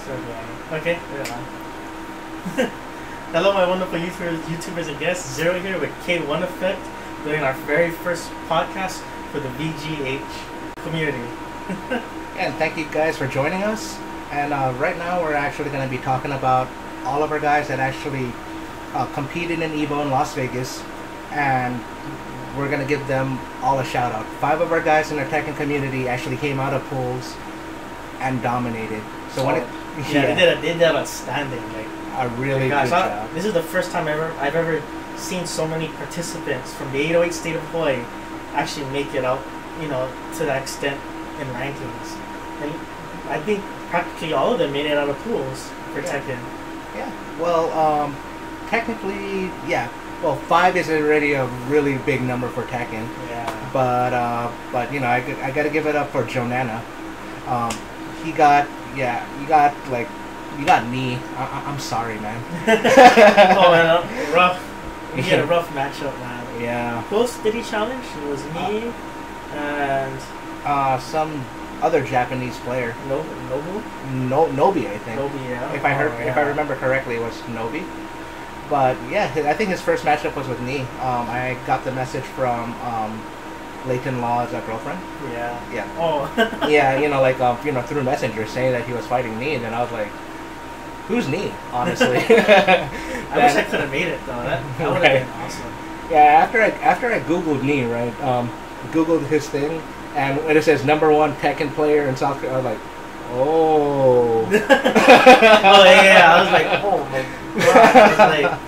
Start going. Okay, yeah. Hello, my wonderful YouTubers and guests. Zero here with K1 Effect, doing our very first podcast for the VGH community. And thank you guys for joining us. And right now we're actually going to be talking about all of our guys that actually competed in EVO in Las Vegas, and we're going to give them all a shout out. 5 of our guys in our Tekken community actually came out of pools and dominated. So they did outstanding. Like a really good job. This is the first time I've ever seen so many participants from the 808 state of Hawaii actually make it out, to that extent in rankings. And I think practically all of them made it out of pools for Tekken. Yeah. Well, technically, yeah. Well, 5 is already a really big number for Tekken. Yeah. But I got to give it up for Jonana. You got knee. I'm sorry, man. Oh man, rough. We had a rough matchup, man. Yeah. Who else did he challenge? It was me and some other Japanese player. Nobu? Nobi, I think. Nobi, yeah. If I remember correctly, it was Nobi. But yeah, I think his first matchup was with me. I got the message from Leighton Law's girlfriend. Yeah. Yeah. Oh. Yeah, through Messenger saying that he was fighting Nee, and then I was like, who's Nee? Honestly. I wish I could have made it though. That would have been awesome. Yeah. After I googled Nee, right? Googled his thing, and when it says #1 Tekken player in South Korea, I was like, oh. Oh yeah. I was like, oh my god.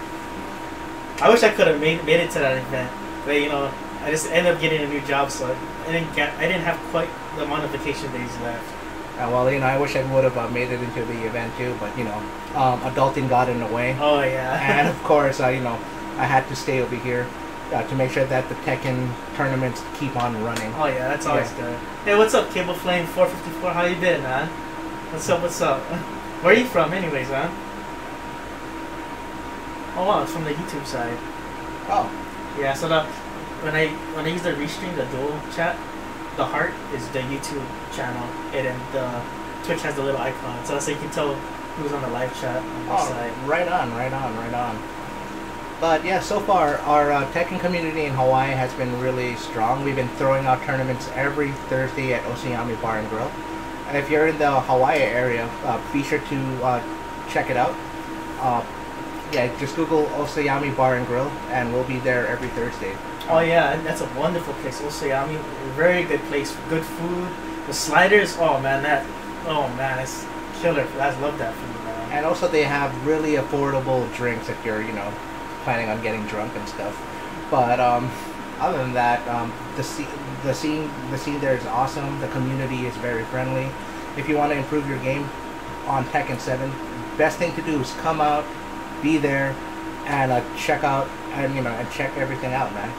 I wish I could have made it to that event, but I just ended up getting a new job, so I didn't have quite the amount of vacation days left. I wish I would have made it into the event too, but adulting got in the way. Oh yeah. And of course, I had to stay over here to make sure that the Tekken tournaments keep on running. Oh yeah, that's always good. Hey, what's up, Cable Flame 454? How you been, man? What's up? Where are you from, anyways, man? Oh wow, it's from the YouTube side. Oh. Yeah, so when I use the restream, the dual chat, the heart is the YouTube channel, and then the Twitch has the little icon, so that's how you can tell who's on the live chat on the side. Right on. But yeah, so far our Tekken community in Hawaii has been really strong. We've been throwing out tournaments every Thursday at Osayami Bar and Grill. And if you're in the Hawaii area, be sure to check it out. Just Google Osayami Bar and Grill, and we'll be there every Thursday. Oh yeah, that's a wonderful place, Osayami. Very good place, good food. The sliders, it's killer. I love that food, man. And also they have really affordable drinks if you're, planning on getting drunk and stuff. But other than that, the scene there is awesome. The community is very friendly. If you want to improve your game on Tekken 7, best thing to do is come out, be there, and check out and check everything out, man.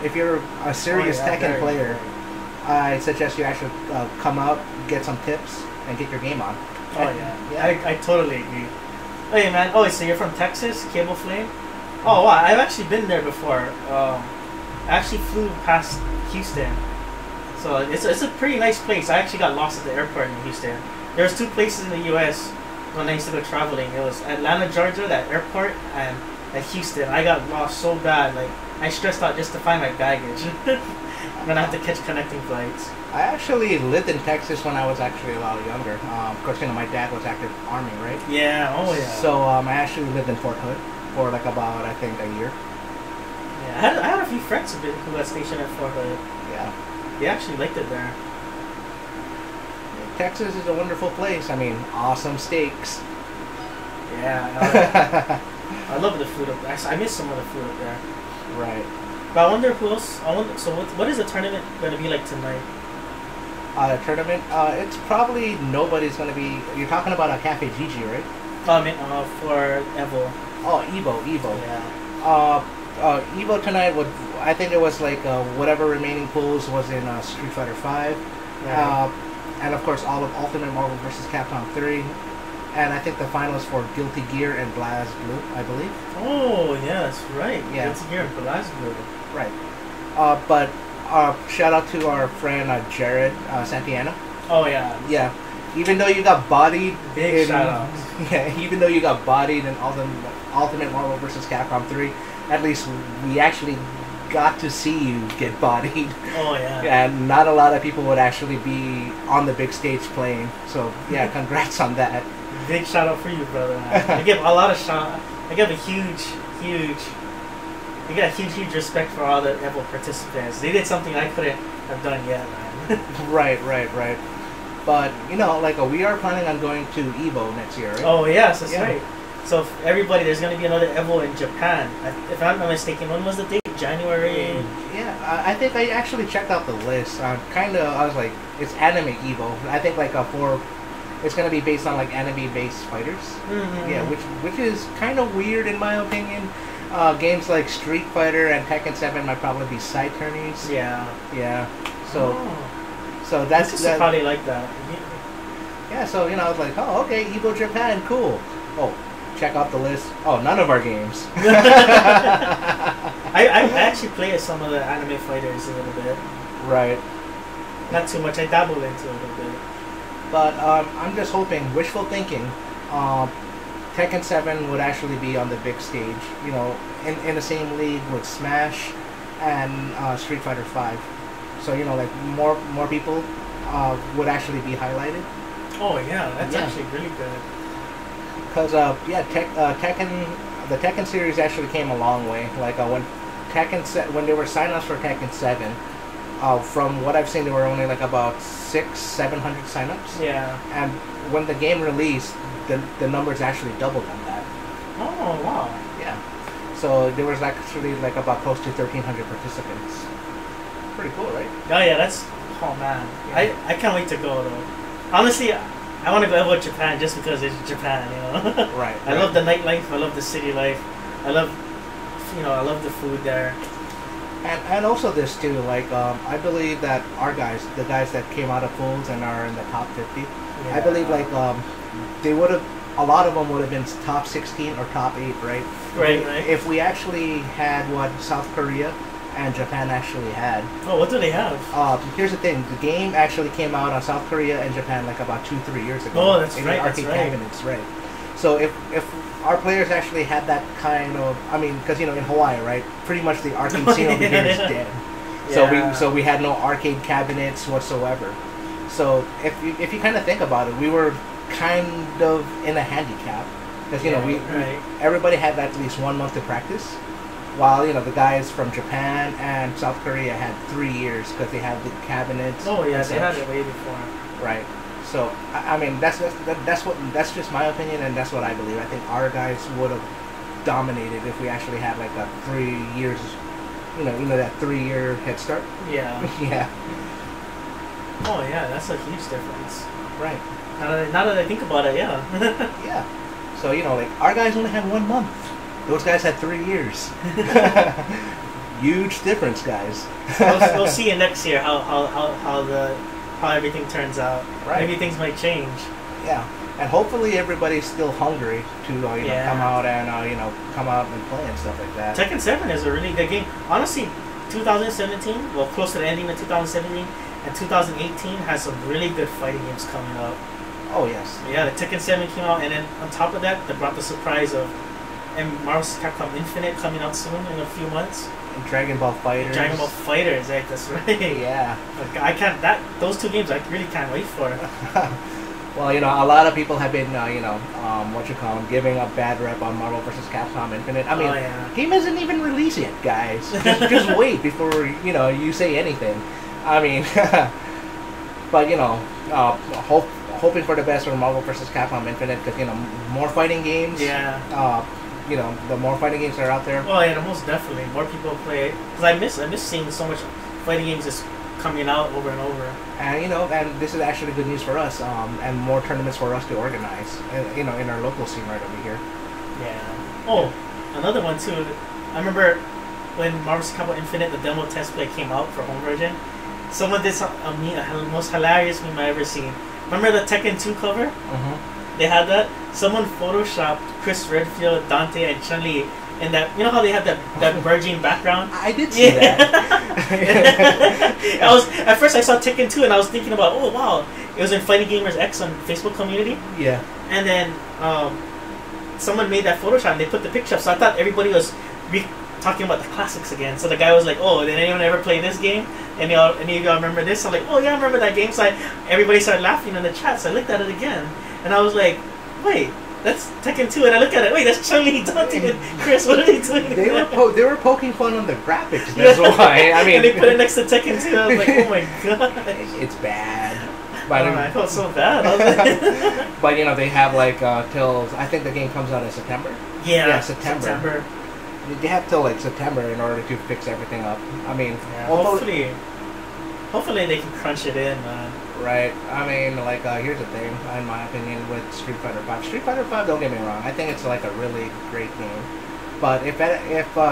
If you're a serious Tekken player, I suggest you actually come out, get some tips, and get your game on. Oh yeah. I totally agree. Hey man, so you're from Texas, Cable Flame? Oh wow, I've actually been there before. I actually flew past Houston, so it's a pretty nice place. I actually got lost at the airport in Houston. There's 2 places in the U.S. when I used to go traveling. It was Atlanta, Georgia, that airport, and at Houston. I got lost so bad, I stressed out just to find my baggage. Then I had to catch connecting flights. I actually lived in Texas when I was actually a lot younger. Of course, my dad was active Army, right? Yeah, oh yeah. So I actually lived in Fort Hood for about, I think, a year. Yeah, I had a few friends who got stationed at Fort Hood. Yeah. They actually liked it there. Texas is a wonderful place. Awesome steaks. Yeah, I love the food up there. I miss some of the food up there. Right. But I wonder who else. So what is the tournament going to be like tonight? The tournament? It's probably nobody's going to be. You're talking about a Cafe Gigi, right? For Evo. Oh, Evo. Yeah. Evo tonight would. I think it was whatever remaining pools was in Street Fighter 5. Right. And of course all of Ultimate Marvel vs. Capcom 3. And I think the finals for Guilty Gear and BlazBlue, I believe. Oh, yeah, that's right. Yeah. Guilty Gear and BlazBlue. Right. But shout out to our friend Jared Santillana. Oh yeah. Yeah. Even though you got bodied Big shout-outs. Yeah, even though you got bodied in Ultimate Marvel vs. Capcom 3, at least we actually got to see you get bodied. Oh yeah. And not a lot of people would actually be on the big stage playing. So yeah, congrats on that. Big shout out for you, brother. I give a lot of I give a huge huge respect for all the Evo participants. They did something I couldn't have done yet, man. Right. But you know, like we are planning on going to Evo next year, right? Oh yes, that's right. So if everybody, there's going to be another Evo in Japan. If I'm not mistaken, when was the date? January. Yeah, I think I actually checked out the list. I was like, it's anime Evo. I think like it's going to be based on like anime-based fighters. Mm-hmm. Yeah, which is kind of weird in my opinion. Games like Street Fighter and Tekken 7 might probably be side turnies. Yeah. So that's probably like that. Yeah, so you know, I was like, oh, okay, Evo Japan, cool. Oh, check out the list. Oh, none of our games. I actually played some of the anime fighters a little bit. Right. Not too much. I dabbled into it a little bit. But I'm just hoping, wishful thinking, Tekken 7 would actually be on the big stage. You know, in the same league with Smash and Street Fighter 5. So you know, like more people would actually be highlighted. Oh yeah, that's actually really good. Because the Tekken series actually came a long way. Like when there were signups for Tekken 7, from what I've seen, there were only like about 600-700 signups. Yeah. And when the game released, the numbers actually doubled on that. Oh wow. Yeah. So there was actually like about close to 1,300 participants. Pretty cool, right? Oh yeah, oh man. Yeah. I can't wait to go though. Honestly, I want to go Evo Japan just because it's Japan, you know. Right. I love the nightlife. I love the city life. I love the food there. And also this too, like I believe that our guys, the guys that came out of pools and are in the top 50, yeah. I believe like they would have, a lot of them would have been top 16 or top 8, right? Right. If we actually had what South Korea and Japan actually had. Oh, what do they have? Here's the thing: the game actually came out on South Korea and Japan like about 2-3 years ago. Oh, that's in right. Arcade cabinets, right? So if our players actually had that kind of, I mean, because you know in Hawaii, right? Pretty much the arcade scene over here is dead. Yeah. So we had no arcade cabinets whatsoever. So if you kind of think about it, we were kind of in a handicap because you know everybody had at least 1 month to practice. While you know the guys from Japan and South Korea had 3 years because they had the cabinets. Oh yeah, they had it way before. Right. So I mean that's just my opinion and that's what I believe. I think our guys would have dominated if we actually had like a 3 years, you know that 3-year head start. Yeah. Yeah. Oh yeah, that's a huge difference. Right. Now that I think about it, yeah. Yeah. So you know like our guys only had 1 month. Those guys had 3 years. Huge difference, guys. We'll see you next year how everything turns out. Right. Maybe things might change. Yeah, and hopefully everybody's still hungry to come out and come out and play and stuff like that. Tekken 7 is a really good game. Honestly, 2017, well, close to the ending of 2017 and 2018 has some really good fighting games coming up. Oh yes. Yeah, the Tekken 7 came out, and then on top of that, they brought the surprise of Marvel vs. Capcom Infinite coming out soon in a few months. And Dragon Ball FighterZ. Dragon Ball FighterZ, right? That's right. Yeah. Like, those 2 games I really can't wait for. Well, a lot of people have been, giving a bad rep on Marvel vs. Capcom Infinite. I mean, game isn't even released yet, guys. Just wait before you say anything. I mean, but hoping for the best for Marvel vs. Capcom Infinite because more fighting games. Yeah. The more fighting games that are out there. Well, yeah, most definitely. More people play it. Because I miss seeing so much fighting games just coming out over and over. And, and this is actually good news for us, and more tournaments for us to organize, in our local scene right over here. Yeah. Oh, another one, too. I remember when Marvel vs. Capcom Infinite, the demo test play came out for home version, someone did the most hilarious meme I ever seen. Remember the Tekken 2 cover? Mm-hmm. They had that. Someone photoshopped Chris Redfield, Dante, and Chun-Li and that you know how they have that merging background. I did see that. I was at first I saw Tekken 2 and I was thinking about, oh wow, it was in Fighting Gamers X on Facebook community. Yeah. And then someone made that Photoshop and they put the picture up, so I thought everybody was talking about the classics again. So the guy was like, oh, did anyone ever play this game? Any of y'all remember this? I'm like, oh yeah, I remember that game. So everybody started laughing in the chat, so I looked at it again. And I was like, wait, that's Tekken 2. And I look at it, wait, that's Chun-Li, Dante, and Chris. What are they doing? They were poking fun on the graphics, that's why. I mean, and they put it next to Tekken 2. I was like, oh my god. It's bad. But I felt so bad. I was like but you know, they have like till, I think the game comes out in September. Yeah, September. They have till like September in order to fix everything up. I mean, yeah, hopefully they can crunch it in, man. Right. I mean, like here's the thing, in my opinion, with Street Fighter 5. Street Fighter 5, don't get me wrong, I think it's like a really great game. But if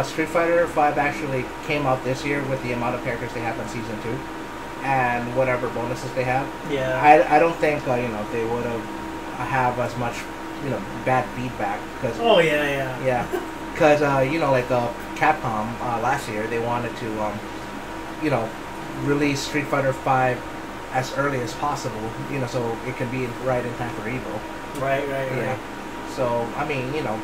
Street Fighter 5 actually came out this year with the amount of characters they have in Season 2 and whatever bonuses they have, yeah, I don't think you know, they would have as much, you know, bad feedback because yeah. Because, you know, like Capcom last year, they wanted to, you know, release Street Fighter 5 as early as possible, you know, so it can be right in time for Evo. Right. Yeah. So, I mean, you know,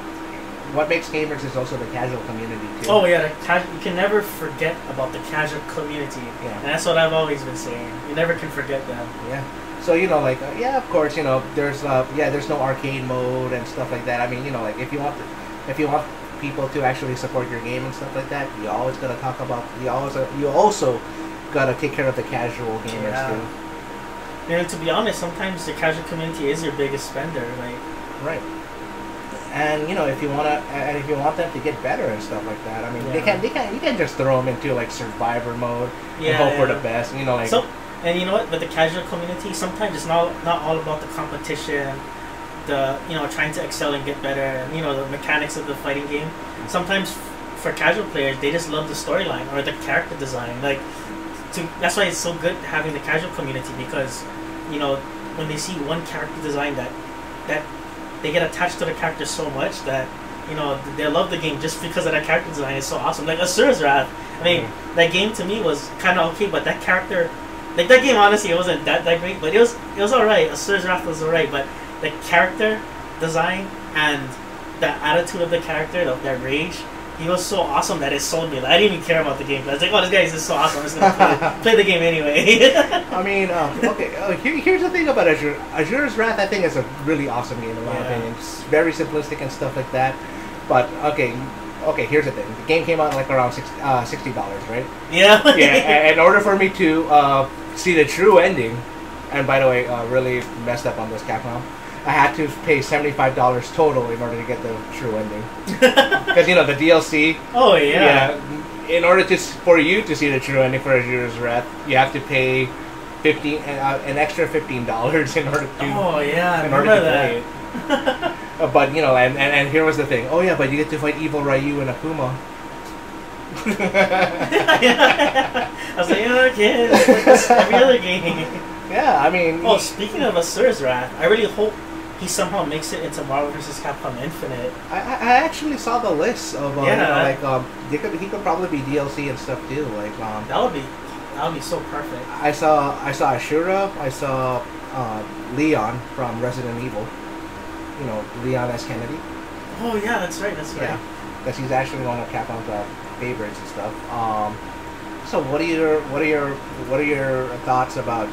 what makes gamers is also the casual community, too. Oh, yeah, you can never forget about the casual community. Yeah. And that's what I've always been saying. You never can forget them. Yeah. So, you know, like, yeah, of course, you know, there's no arcade mode and stuff like that. I mean, you know, like, if you want people to actually support your game and stuff like that, you always gotta talk about. You also gotta take care of the casual gamers too. And to be honest, sometimes the casual community is your biggest spender, like. Right. And you know, if you want them to get better and stuff like that, I mean, you can't just throw them into like survivor mode and hope for the best. You know, like. So, and you know what? But the casual community, sometimes it's not all about the competition. The trying to excel and get better, and the mechanics of the fighting game. Sometimes for casual players, they just love the storyline or the character design. That's why it's so good having the casual community, because when they see one character design that they get attached to the character so much that they love the game just because of that character design. Is so awesome. Like Asura's Wrath. I mean, that game to me was kind of okay, but that character, like that game, honestly, it wasn't that great, but it was alright. Asura's Wrath was alright, but the character design and the attitude of the character, that rage, he was so awesome that it sold me. Like, I didn't even care about the game. I was like, oh, this guy is just so awesome. I'm just gonna play the game anyway. I mean, okay. Here's the thing about Azure. Azure's Wrath, I think, is a really awesome game in my opinion. It's very simplistic and stuff like that. But okay. Here's the thing. The game came out like around $60, right? Yeah. Yeah. In order for me to see the true ending, and by the way, really messed up on this Capcom. I had to pay $75 total in order to get the true ending. Because the DLC. Oh yeah. Yeah. In order for you to see the true ending for Azure's Wrath, you have to pay an extra $15 in order to. Oh yeah, I remember that. Play it. But and here was the thing. Oh yeah, but you get to fight Evil Ryu and Akuma. I was like, okay, it's like this every other game. Yeah, I mean. Oh, speaking of Asura's Wrath, I really hope he somehow makes it into Marvel vs. Capcom Infinite. I actually saw the list of he could probably be DLC and stuff too. Like that would be so perfect. I saw Ashura. I saw Leon from Resident Evil. Leon S. Kennedy. Oh yeah, that's right. Yeah, because he's actually one of Capcom's favorites and stuff. So what are your thoughts about?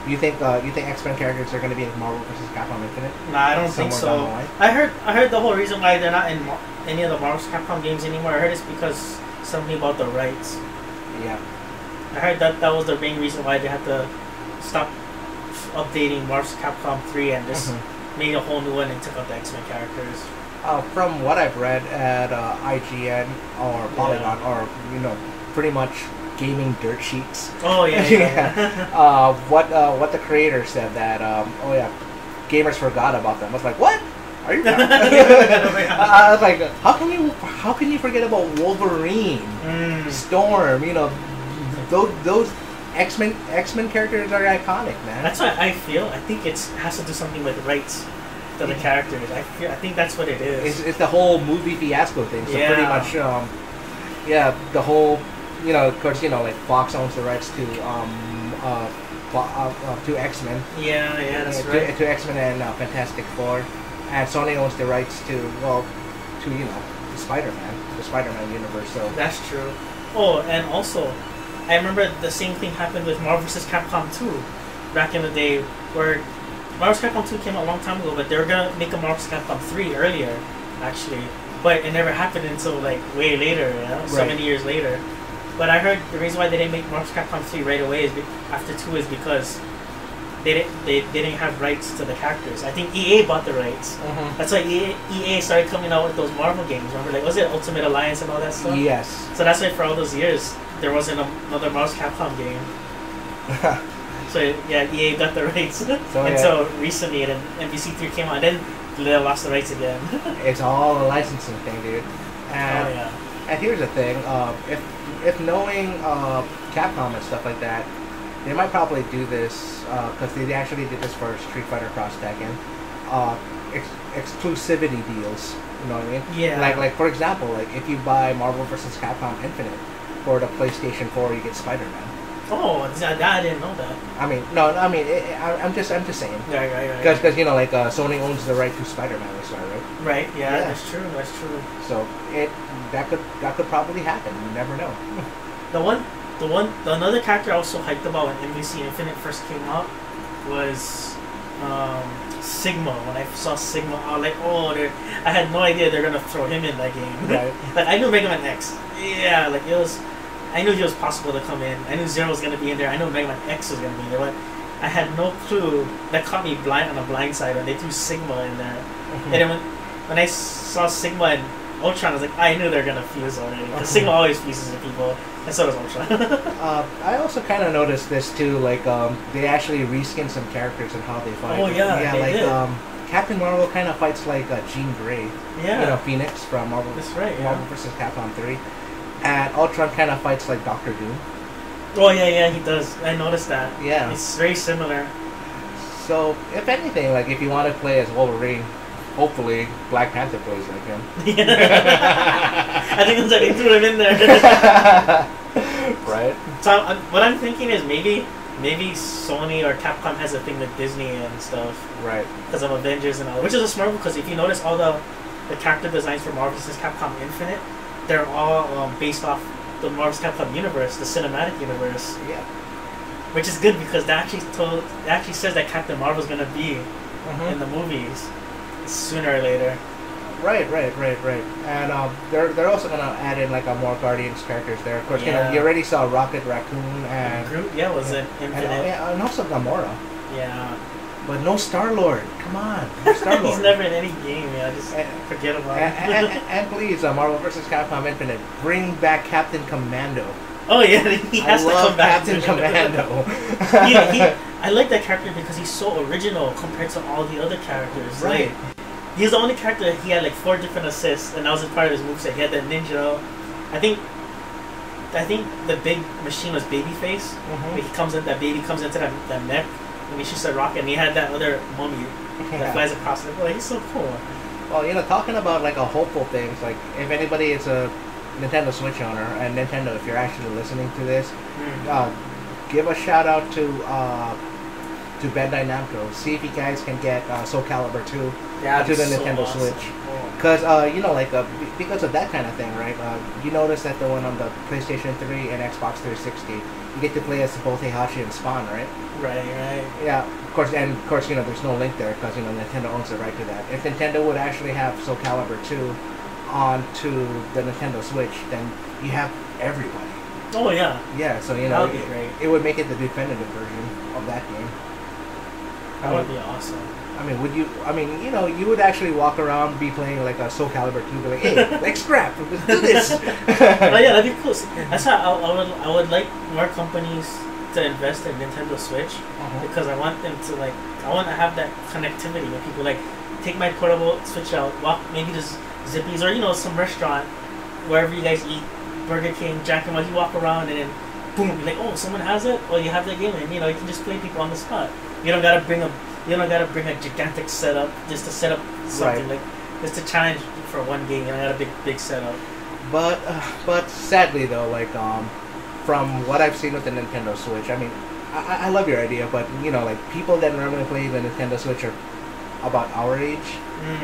You think X-Men characters are going to be in Marvel vs. Capcom Infinite? Nah, I don't think so. I heard the whole reason why they're not in any of the Marvel vs. Capcom games anymore. I heard it's because something about the rights. Yeah. I heard that was the main reason why they had to stop updating Marvel vs. Capcom 3 and just made a whole new one and took out the X-Men characters. From what I've read at IGN or Polygon or pretty much gaming dirt sheets. Oh yeah. What the creator said that gamers forgot about them. I was like, what? Are you? I was like, how can you forget about Wolverine, Storm? Those X-Men characters are iconic, man. That's what I feel. I think it has to do something with rights. to the characters. I think that's what it is. It's the whole movie fiasco thing. So pretty much, yeah, the whole, of course, like Fox owns the rights to X-Men. Yeah, that's right. To X-Men and Fantastic Four, and Sony owns the rights to the Spider-Man universe. So that's true. Oh, and also, I remember the same thing happened with Marvel vs. Capcom 2 back in the day, where Marvel vs. Capcom 2 came out a long time ago, but they were gonna make a Marvel vs. Capcom 3 earlier, actually, but it never happened until like way later, so many years later. But I heard the reason why they didn't make Marvel vs. Capcom 3 right away after 2 is because they didn't have rights to the characters. I think EA bought the rights. That's why EA started coming out with those Marvel games. Remember, like, was it Ultimate Alliance and all that stuff? Yes. So that's why for all those years there wasn't another Marvel vs. Capcom game. So yeah, EA got the rights until recently, and then NBC3 came out, and then they lost the rights again. It's all a licensing thing, dude. And, and here's the thing: if knowing Capcom and stuff like that, they might probably do this because they actually did this for Street Fighter Cross Tekken. Exclusivity deals. You know what I mean? Yeah. Like for example, like if you buy Marvel vs. Capcom Infinite for the PlayStation 4, you get Spider-Man. Oh, I didn't know that. I'm just saying. Right. Because like Sony owns the right to Spider-Man, right? Right. Yeah, that's true. That's true. So that could probably happen. You never know. Another character I was so hyped about when MVC Infinite first came out was Sigma. When I saw Sigma, I was like, I had no idea they're gonna throw him in that game. Right. Like I knew Mega Man X. Yeah, like I knew it was possible to come in. I knew Zero was gonna be in there. I knew Mega Man X was gonna be in there, but I had no clue. That caught me blind on the blind side when they threw Sigma in there. And then when I saw Sigma and Ultron, I was like, I knew they're gonna fuse already. Because Sigma always fuses with people, and so does Ultron. I also kind of noticed this too. Like they actually reskinned some characters and how they fight. Oh yeah, they did. did. Captain Marvel kind of fights like Jean Grey. Yeah. Phoenix from Marvel. That's right. Marvel vs. Capcom 3. And Ultron kind of fights like Doctor Doom. Oh yeah, he does. I noticed that. Yeah. It's very similar. So, if anything, like if you want to play as Wolverine, hopefully Black Panther plays like him. I think that's why they threw him in there. Right. So what I'm thinking is maybe Sony or Capcom has a thing with Disney and stuff. Right. Because of Avengers and all, which is a smart because if you notice all the character designs for Marvel vs. Capcom Infinite, they're all based off the Marvel vs. Capcom universe, the cinematic universe. Yeah. Which is good because that actually says that Captain Marvel's gonna be in the movies sooner or later. Right. And they're also gonna add in like a more Guardians characters there. Of course, you already saw Rocket Raccoon and Groot. Yeah, was it Infinite? And also Gamora. Yeah. But no Star-Lord. Come on, no Star-Lord. He's never in any game. Just forget about it. And please, Marvel vs. Capcom Infinite, bring back Captain Commando. Oh yeah, he has to come back. Captain Commando. I like that character because he's so original compared to all the other characters. Right. Like, he's the only character he had like 4 different assists, and that was a part of his moveset. He had that ninja. I think the big machine was Babyface. That baby comes into that mech. And he shoots a rocket, and he had that other mummy that flies across it. He's so cool. Well, talking about like a hopeful things, like if anybody is a Nintendo Switch owner, and Nintendo, if you're actually listening to this, give a shout out to Bandai Namco. See if you guys can get Soul Calibur 2 to the Nintendo Switch. Because because of that kind of thing, right? You notice that the one on the PlayStation 3 and Xbox 360, you get to play as both Heihachi and Spawn, right? Right. Yeah, of course, there's no link there because Nintendo owns the right to that. If Nintendo would actually have Soul Calibur 2 onto the Nintendo Switch, then you have everybody. Oh yeah. Yeah, so that would be great. It would make it the definitive version of that game. That would be awesome. I mean, you would actually walk around, be playing like a Soul Calibur 2, be like, hey, like scrap, let's do this. Oh yeah, that'd be cool. That's how I would like more companies to invest in Nintendo Switch because I want them to I want to have that connectivity where people take my portable Switch out, walk maybe just Zippy's or some restaurant wherever you guys eat, Burger King, Jack and While you walk around and then boom, you're like, oh, someone has it, or you have that game, and you can just play people on the spot. You don't gotta bring You don't gotta bring a gigantic setup just to set up something Right. like just to challenge for one game. You don't got a big setup. But sadly though, like from what I've seen with the Nintendo Switch, I mean, I love your idea, but you know, like people that normally play the Nintendo Switch are about our age.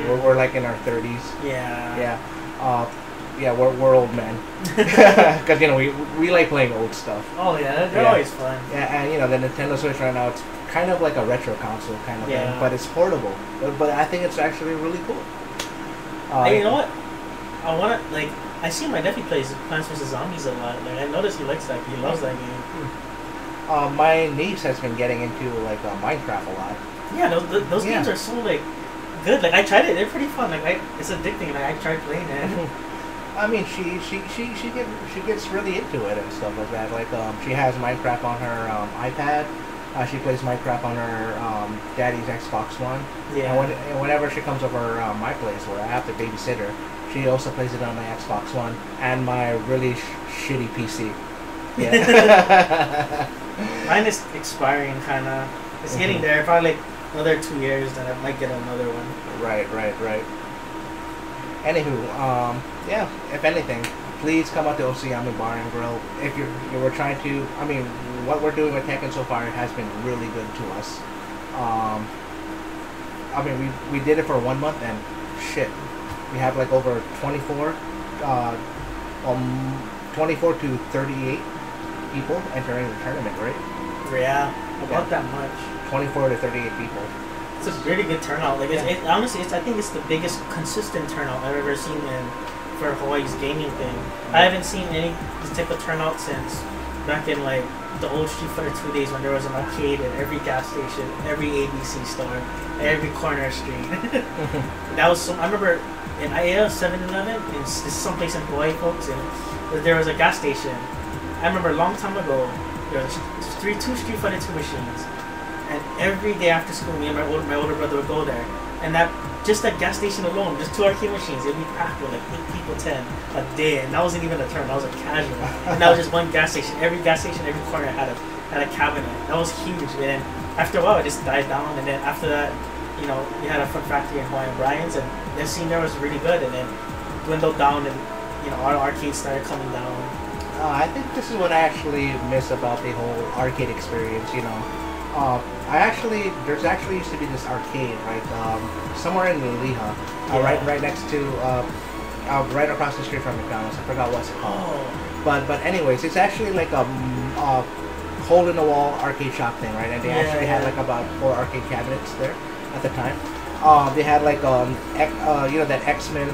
We're like in our 30s. Yeah. Yeah, we're old men. Because you know we like playing old stuff. Oh yeah, they're always fun. Yeah, and you know the Nintendo Switch right now, it's kind of like a retro console kind of thing, but it's portable. But I think it's actually really cool. Hey, you know what? I wanna like. I see my nephew plays Plants vs Zombies a lot. Like I noticed he likes that. He loves that game. My niece has been getting into like Minecraft a lot. Yeah, those games are so like good. Like I tried it; they're pretty fun. Like it's addicting. Like I tried playing it. I mean, she gets really into it and stuff like that. Like she has Minecraft on her iPad. She plays Minecraft on her daddy's Xbox One. Yeah. And whenever she comes over my place, where I have to babysit her, she also plays it on my Xbox One and my really shitty PC. Yeah. Mine is expiring, kind of. It's getting there. Probably like another 2 years, then I might get another one. Right. Anywho, yeah. If anything, please come out to Osayami Bar and Grill. If you were trying to, I mean, what we're doing with Tekken so far has been really good to us. I mean, we did it for 1 month and shit, we have like over 24 to 38 people entering the tournament, right? Yeah, about that much. 24 to 38 people. It's a really good turnout. Like honestly, I think it's the biggest consistent turnout I've ever seen for Hawaii's gaming thing. I haven't seen any this type of turnout since back in like the old Street Fighter 2 days when there was an arcade at every gas station, every ABC store, every corner street. That was I remember in 7-Eleven, in someplace in Hawaii, folks, and there was a gas station. I remember a long time ago, there was two Street Fighter 2 machines, and every day after school, me and my older brother would go there, and that gas station alone, just 2 arcade machines, it'd be packed with like 8 people, 10 a day, and that wasn't even a turn, that was a casual, and that was just one gas station. Every gas station, every corner had a cabinet. That was huge, and then after a while, it just died down, and then after that, you know, we had a Fun Factory in Hawaiian Brian's, and the scene there was really good, and then dwindled down, and you know, our arcades started coming down. I think this is what I actually miss about the whole arcade experience, you know. There's actually used to be this arcade, right, somewhere in Liha, right next to, right across the street from McDonald's. I forgot what's it called. Oh. But anyways, it's actually like a hole-in-the-wall arcade shop thing, right? And they actually had like about 4 arcade cabinets there at the time. They had like you know, that X-Men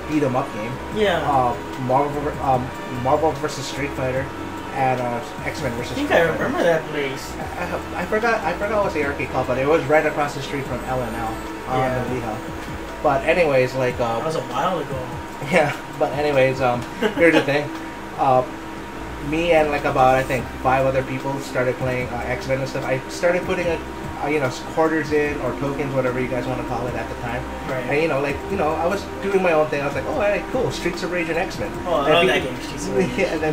beat 'em up game. Yeah. Marvel versus Street Fighter, and X-Men versus. I think Street I Fighter. remember that place. I forgot what the arcade called, but it was right across the street from L&L on the Liha. But anyways, like that was a while ago. Yeah, but anyways, here's the thing. Me and like about I think 5 other people started playing X-Men and stuff. I started putting you know, quarters in or tokens, whatever you guys want to call it at the time. Right. And you know, I was doing my own thing. I was like, oh, alright, cool, Streets of Rage and X-Men. Oh, I love that game, Streets of Rage. Yeah, and then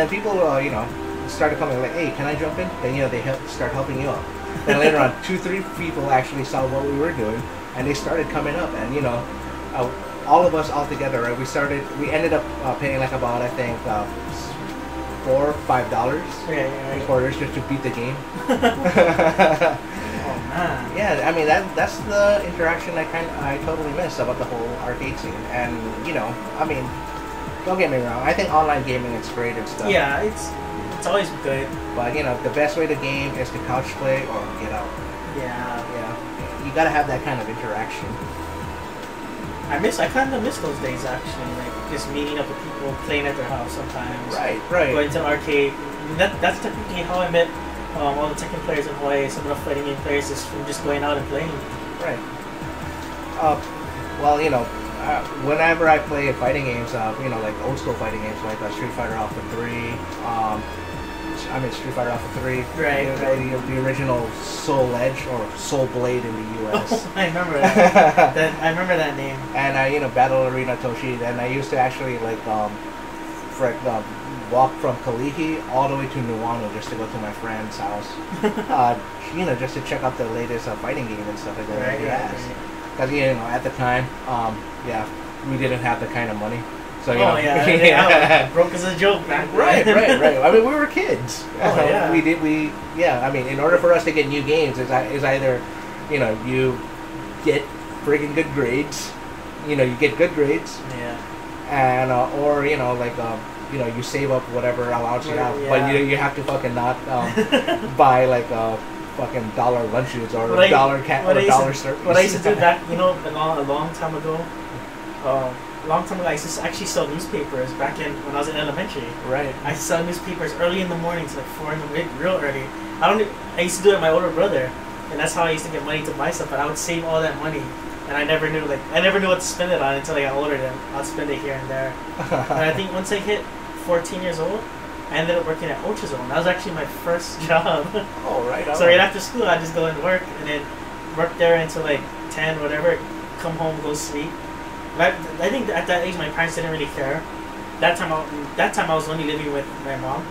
people, you know, started coming like, hey, can I jump in? Then you know they start helping you out. Then later on, 2-3 people actually saw what we were doing, and they started coming up, and you know, all of us all together, right? We ended up paying like about I think $4 or $5 in quarters just to beat the game. Oh man. Yeah, I mean that's the interaction I totally miss about the whole arcade scene, and you know, I mean, don't get me wrong, I think online gaming is great and stuff. Yeah, it's always good. But you know, the best way to game is to couch play or get out. Yeah. You gotta have that kind of interaction. I kind of miss those days actually, like just meeting up with people, playing at their house sometimes. Right. Going to the arcade. That's technically how I met all the Tekken players in Hawaii. Some of the fighting game players is from just going out and playing. Right. Well, you know, whenever I play fighting games, you know, like old school fighting games like Street Fighter Alpha 3, Street Fighter Alpha 3. Right. The original Soul Edge or Soul Blade in the US. Oh, I remember that. I remember that name. And you know, Battle Arena Toshi. And I used to actually like walk from Kalihi all the way to Nuano just to go to my friend's house. Just to check out the latest fighting game and stuff like that. Right, Because at the time, we didn't have the kind of money. So broke as a joke back then. Right. I mean, we were kids. I mean, in order for us to get new games, is either, you get friggin' good grades, you get good grades, and or you save up whatever allowance you have, but you have to fucking not buy like fucking dollar lunches or dollar surf. What I used to do back, a long time ago. I used to actually sell newspapers back when I was in elementary. Right. I used to sell newspapers early in the morning to like 4 in the morning, real early. I used to do it with my older brother, and that's how I used to get money to buy stuff. But I would save all that money, and I never knew what to spend it on until I got older. Then I'd spend it here and there. And I think once I hit 14 years old, I ended up working at Ultrazone. That was actually my first job. Oh, right. So right after school, I'd just go and work, and then work there until like 10, whatever. Come home, go sleep. I think at that age, my parents didn't really care. That time I was only living with my mom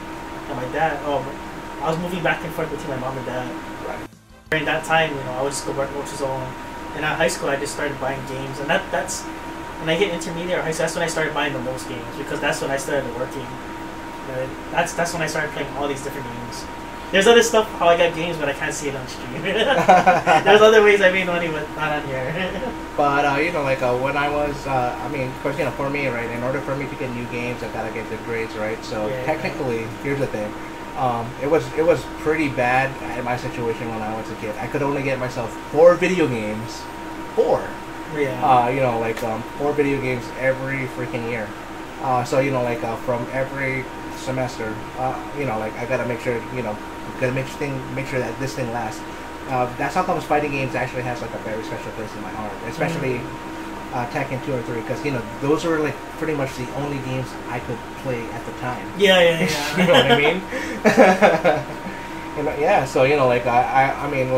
and my dad. I was moving back and forth between my mom and dad. Right. During that time, I would just go work Ultrazone. And at high school, I just started buying games, and that's when I hit intermediate or high school. That's when I started buying the most games, because that's when I started working. That's when I started playing all these different games. There's other stuff how I got games, but I can't see it on stream. There's other ways I made money, but not on here. But when I was, of course, for me, right, in order for me to get new games, I gotta get good grades, right? So technically, here's the thing, it was pretty bad in my situation when I was a kid. I could only get myself 4 video games, 4. Yeah. 4 video games every freaking year. So from every semester, I gotta make sure, make sure that this thing lasts. That's how comes fighting games actually has like a very special place in my heart, especially Tekken 2 or 3, because those were like pretty much the only games I could play at the time. Yeah. You know what I mean? So I mean,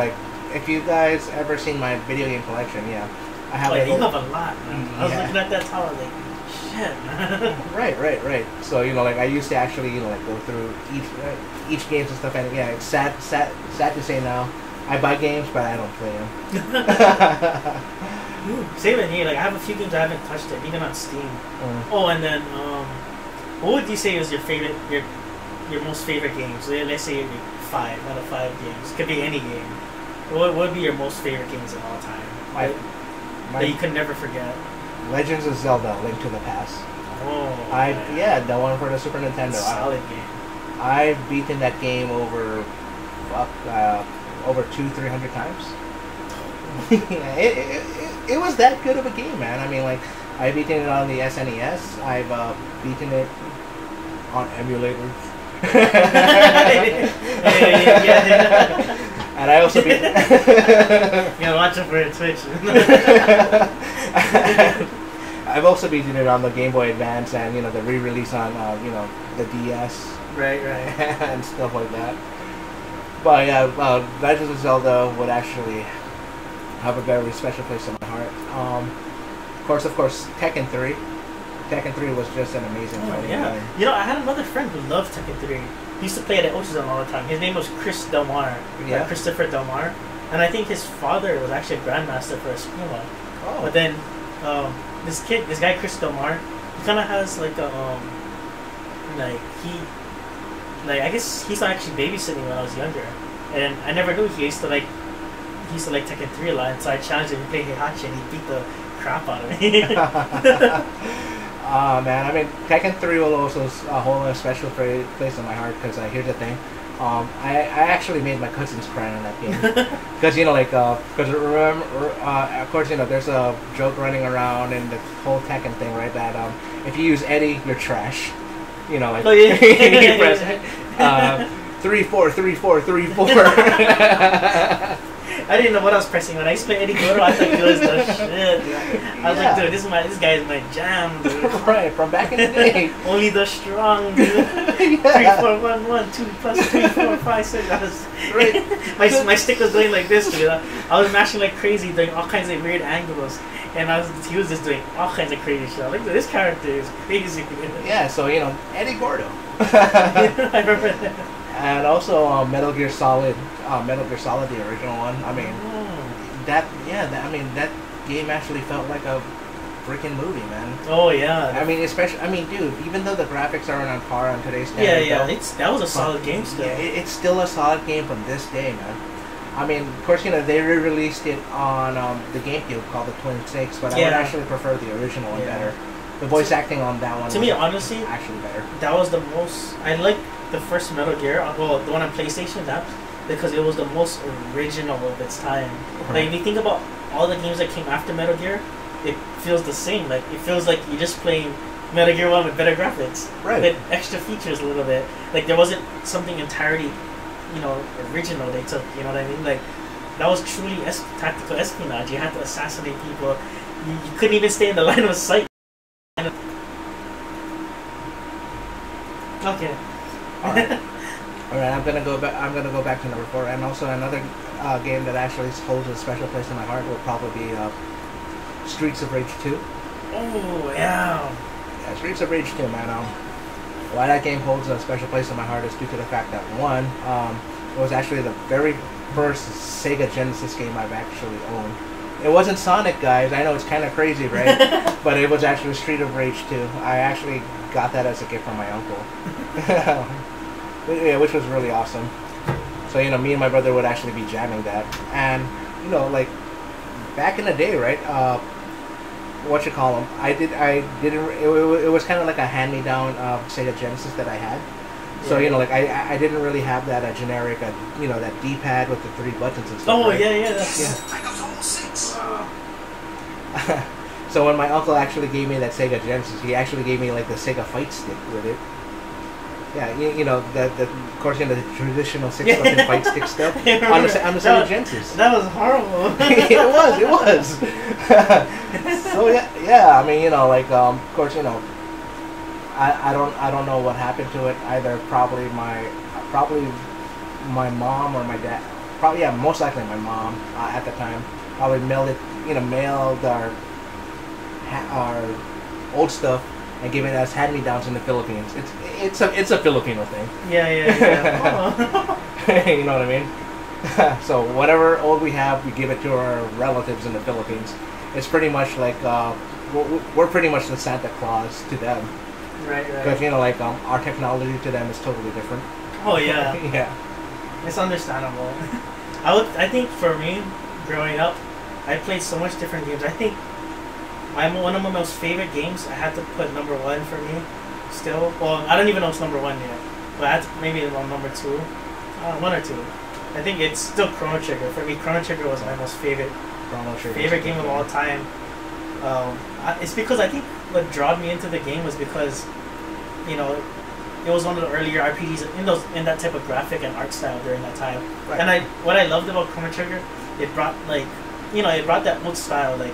if you guys ever seen my video game collection, I have. You have a lot, man. I was looking at that tower like. Right. So I used to actually go through each games and stuff, and it's sad to say now I buy games but I don't play them. Same in here. I have a few games I haven't touched it, even on Steam. Oh, and then what would you say is your favorite, your most favorite games? Let's say 5 out of 5 games. Could be any game. What would be your most favorite games of all time? That you could never forget. Legends of Zelda: Link to the Past. The one for the Super Nintendo. Solid game. I've beaten that game over 200-300 times. It was that good of a game, man. I mean, I've beaten it on the SNES. I've beaten it on emulators. And I also beat. You gotta watch it for your Twitch. I've also beaten it on the Game Boy Advance and the re-release on the DS. Right. And stuff like that. But Legends of Zelda would actually have a very special place in my heart. Of course, Tekken 3. Tekken 3 was just an amazing fighting game. I had another friend who loved Tekken 3. He used to play it at Ultrazone all the time. His name was Chris Delmar. Christopher Delmar. And I think his father was actually a grandmaster for Eskrima. Oh. But then this guy Chris Delmar, he kind of has I guess he's actually babysitting when I was younger, and I never knew he used to like Tekken 3 a lot. And so I challenged him to play Heihachi, and he beat the crap out of me. Man, I mean, Tekken 3 will also hold a special place in my heart, because here's the thing. I actually made my cousins cry on that game. Because, remember, of course, there's a joke running around in the whole Tekken thing, right, that if you use Eddie, you're trash. You press 3-4, 3-4, 3-4. I didn't know what I was pressing when I used to play Eddie Gordo. I thought he was the shit. I was like, dude, this guy is my jam, dude. Right, from back in the day. Only the strong, dude. Yeah. 3, 4, 1, 1, 2 plus 3, 4, 5, 6. I was Right. my stick was going like this, dude. I was mashing like crazy, doing all kinds of weird angles, and he was just doing all kinds of crazy shit. Like, dude, this character is crazy. Yeah, so Eddie Gordo. I remember that. And also Metal Gear Solid, the original one. I mean, that game actually felt like a freaking movie, man. Oh yeah. I mean, dude, even though the graphics aren't on par on today's standard, that was a solid game still. Yeah, it's still a solid game from this day, man. I mean, of course, they re-released it on the GameCube called the Twin Snakes, but I would actually prefer the original one better. The voice acting on that one. To me, honestly, actually better. That was the most. I like the first Metal Gear, well, the one on PlayStation, because it was the most original of its time. Right. Like, if you think about all the games that came after Metal Gear, it feels the same. Like, it feels like you're just playing Metal Gear 1 with better graphics. Right. With extra features a little bit. Like, there wasn't something entirely, original they took, you know what I mean? Like, that was truly tactical espionage. You had to assassinate people. You couldn't even stay in the line of sight. Okay. Alright, I'm gonna go back to number 4, and also another game that actually holds a special place in my heart will probably be Streets of Rage 2. Oh yeah. Yeah, Streets of Rage 2, man. Why that game holds a special place in my heart is due to the fact that one, it was actually the very first Sega Genesis game I've actually owned. It wasn't Sonic, guys. I know it's kind of crazy, right? But it was actually Street of Rage 2. I actually got that as a gift from my uncle. Yeah, which was really awesome. So, me and my brother would actually be jamming that. And, like, back in the day, right, it was kind of like a hand-me-down Sega Genesis that I had. So, like, I didn't really have that generic, that D-pad with the 3 buttons and stuff. Oh, right? yeah. So when my uncle actually gave me that Sega Genesis, he actually gave me, like, the Sega Fight Stick with it. Yeah, of course, the traditional 6-button fight stick stuff on the Sega Genesis. That was horrible. It was. So yeah. I mean, like, of course, I don't know what happened to it either. Probably my mom or my dad. Most likely my mom at the time probably mailed our old stuff and gave it as hand-me-downs in the Philippines. It's a Filipino thing. Yeah. You know what I mean? So whatever old we have, we give it to our relatives in the Philippines. It's pretty much like we're pretty much the Santa Claus to them. Right. Because like our technology to them is totally different. Oh yeah. Yeah. It's understandable. I think for me, growing up, I played so much different games. I think one of my most favorite games, I had to put number 1 for me. Still, well, I don't even know if it's number 1 yet, but I had to maybe number 2, 1 or 2. I think it's still Chrono Trigger. For me, Chrono Trigger was my most favorite game of all time. It's because I think what drawed me into the game was because, it was one of the earlier RPGs in that type of graphic and art style during that time. Right. And what I loved about Chrono Trigger, it brought that old style, like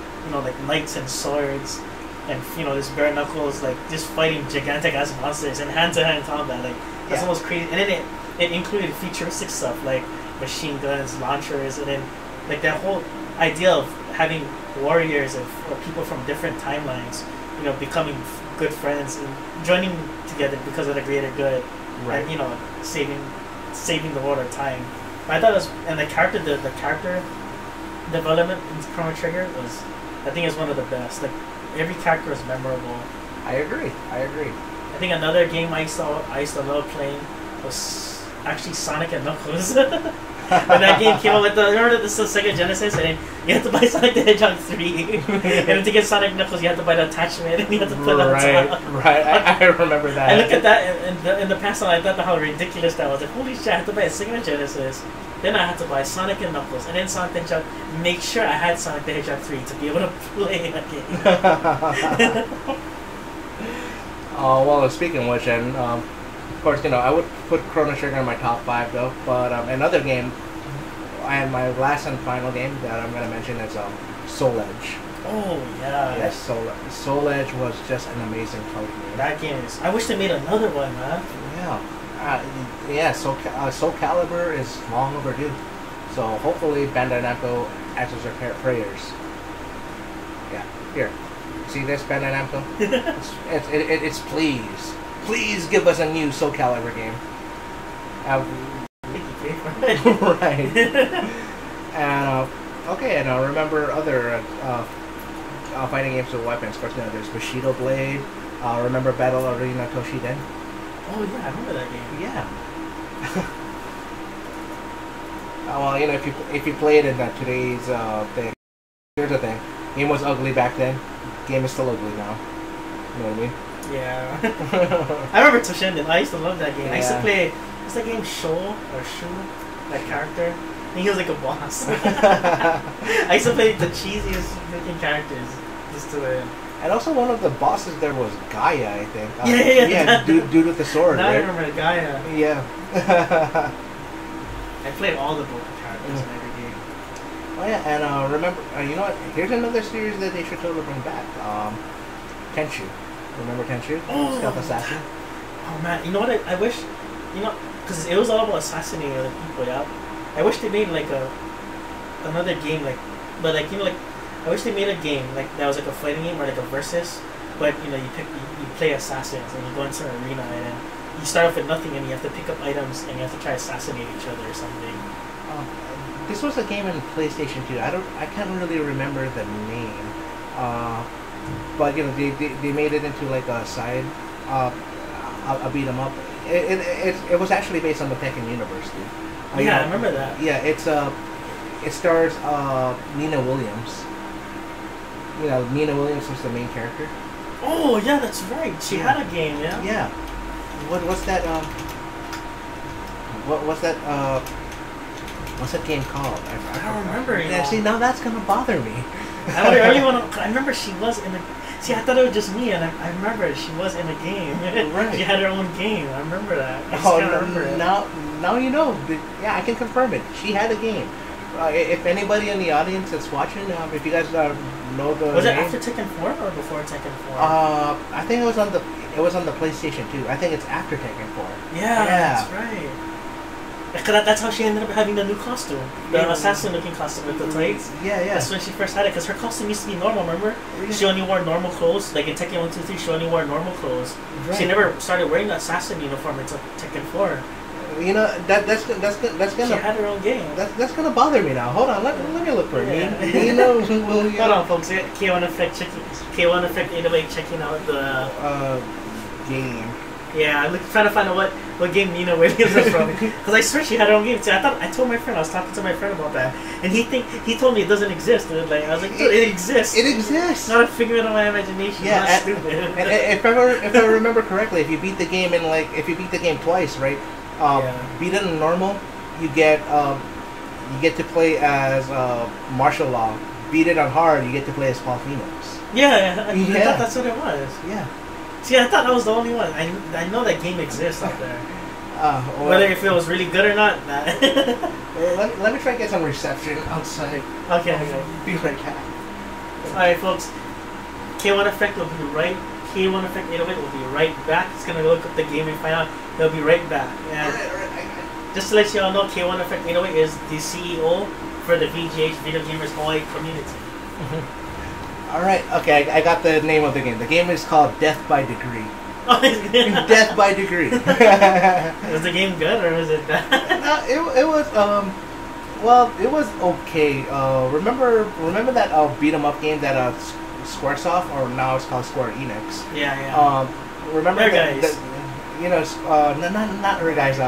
knights and swords, and this bare knuckles, like just fighting gigantic ass monsters and hand-to-hand combat. Like that's almost crazy. And then it included futuristic stuff like machine guns, launchers, and then like that whole idea of having warriors or people from different timelines, becoming good friends and joining together because of the greater good, right? And saving the world or time. But I thought it was, and the character development in Chrono Trigger was, I think, is one of the best. Like every character is memorable. I agree. I think another game I used to love playing was actually Sonic and Knuckles. When that game came out remember this was Sega Genesis, and you had to buy Sonic the Hedgehog 3. And then to get Sonic Knuckles, you had to buy the attachment, and you had to put it on top. Right, I remember that. I look at that in the past, and I thought how ridiculous that was. Like, holy shit, I had to buy a Sega Genesis. Then I had to buy Sonic and Knuckles, and then Sonic the Hedgehog. Make sure I had Sonic the Hedgehog 3 to be able to play that game. Well, speaking of which, and of course, I would put Chrono Trigger in my top 5 though. But another game, And my last and final game that I'm gonna mention is Soul Edge. Oh yeah. Yes, Soul Edge was just an amazing fight game. That game is. I wish they made another one, man. Yeah. Soul Calibur is long overdue. So hopefully Bandai Namco answers their prayers. Yeah. Here. See this, Bandai Namco? it's please give us a new Soul Calibur game. Right. And okay, and remember other fighting games with weapons. Of course, there's Bushido Blade. Remember Battle Arena Toshiden? Oh yeah, I remember that game. Yeah. Well, if you play it in today's thing, here's the thing: game was ugly back then. Game is still ugly now. You know what I mean? Yeah. I remember Toshinden. I used to love that game. Yeah. I used to play. What's that game? Shu, that character. I think he was like a boss. I used to play the cheesiest freaking characters just to win. And also one of the bosses there was Gaia, I think. Yeah. Dude with the sword. Now right? I remember Gaia. Yeah. I played all the Boca characters in every game. Oh yeah, and remember, you know what? Here's another series that they should totally bring back. Tenchu. Remember Tenchu? Oh, Stealth Assassin. Oh man, you know what? I wish, because it was all about assassinating other people. Yeah. I wish they made like another game I wish they made a game like that was like a fighting game or like a versus, but you play assassins and you go into an arena and then you start off with nothing and you have to pick up items and you have to try to assassinate each other or something. This was a game in PlayStation 2. I can't really remember the name, but they made it into like a side, a beat 'em up. It was actually based on the Tekken universe, dude. Yeah, I remember that. Yeah, it stars Nina Williams. Nina Williams was the main character. Oh yeah, that's right. She had a game, yeah. Yeah. What's that? What's that game called? I don't remember. Yeah, see, now that's gonna bother me. I remember she was in a. See, I thought it was just me, and I remember she was in a game. Right. She had her own game. I remember that. Remember it. Now you know. Yeah, I can confirm it. She had a game. If anybody in the audience that's watching, if you guys know the was name, it after Tekken 4 or before Tekken 4? I think it was on the PlayStation 2. I think it's after Tekken 4. Yeah, that's right. That's how she ended up having the new costume, the assassin-looking costume with the tights. Yeah. That's when she first had it, because her costume used to be normal. Remember, she only wore normal clothes. Like in Tekken 1, 2, 3, she only wore normal clothes. Right. She never started wearing the assassin uniform until Tekken 4. That's gonna. She had her own game. That's gonna bother me now. Hold on, let me look for it. Hold on, folks. K1 Effect checking. K1 Effect 808 checking out the game. Yeah, I'm trying to find out what game Nina Williams is from, because I swear she had her own game. See, I told my friend, I was talking to my friend about that, and he told me it doesn't exist. And I was like, dude, it exists. It exists. It's not a figment of my imagination. Yeah, not stupid. And if I remember correctly, if you beat the game twice, right? Beat it in normal, you get to play as martial law. Beat it on hard, you get to play as Paul Phoenix. Yeah, I thought that's what it was. Yeah. See, I thought I was the only one. I know that game exists out there. Whether if it was really good or not. Let me try to get some reception outside. Okay. Be right back. Alright, folks. K1 Effect will be right. K1 Effect 808 will be right back. It's gonna look up the game and find out. They'll be right back. And just to let you all know, K1 Effect 808 is the CEO for the VGH Video Gamers Hawaii community. Alright, okay, I got the name of the game. The game is called Death by Degree. Death by Degree. Was the game good or was it bad? It was it was okay. Remember that beat 'em up game that Squaresoft, or now it's called Square Enix. Yeah. Remember guys. Not Her Guys,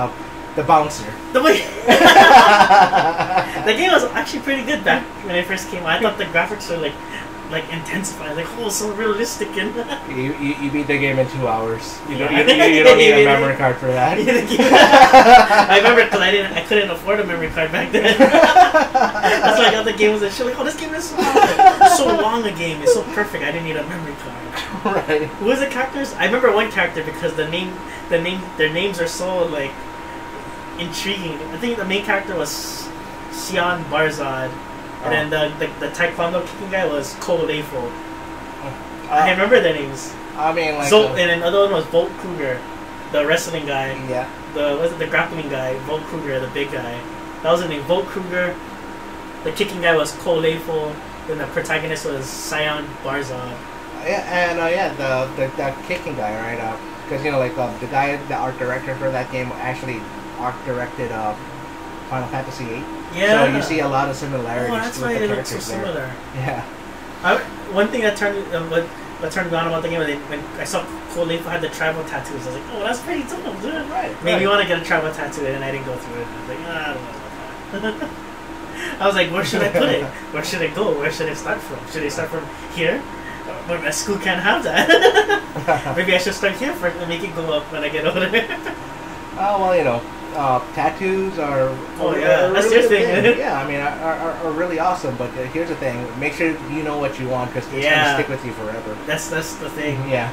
the Bouncer. The game was actually pretty good back when it first came out. I thought the graphics were like intensified, so realistic and you beat the game in 2 hours. You don't need a memory card for that. I remember because I couldn't afford a memory card back then. That's why I got the game. Was a shit. This game is so long. A game is so perfect. I didn't need a memory card. Right. Who was the characters? I remember one character because their names are so intriguing. I think the main character was Sion Barzad, and then the Taekwondo kicking guy was Cole Leifel. I remember their names. I mean, like, and then another one was Volt Kruger, the wrestling guy. Yeah. The grappling guy, Volt Kruger, the big guy. That was the name, Volt Kruger. The kicking guy was Cole Leifel. Then the protagonist was Sion Barzad. Yeah, and the kicking guy, right? Because like the guy, the art director for that game, actually art directed Final Fantasy VIII. Yeah. So you see a lot of similarities. Oh, that's with why the it looks so characters there. similar. Yeah. One thing that turned what turned me on about the game when I saw Cole Leifel had the tribal tattoos, I was like, oh, that's pretty dope, dude. Right. Maybe you want to get a tribal tattoo, and I didn't go through it. I was like, I don't know about that. I was like, where should I put it? Where should I go? Where should I start from? Should I start from here? But my school can't have that. Maybe I should start here first and make it go up when I get older. Oh, well, tattoos are... Oh, yeah, that's your thing. Yeah, I mean, are really awesome, but here's the thing. Make sure you know what you want, because it's going to stick with you forever. That's the thing. Yeah.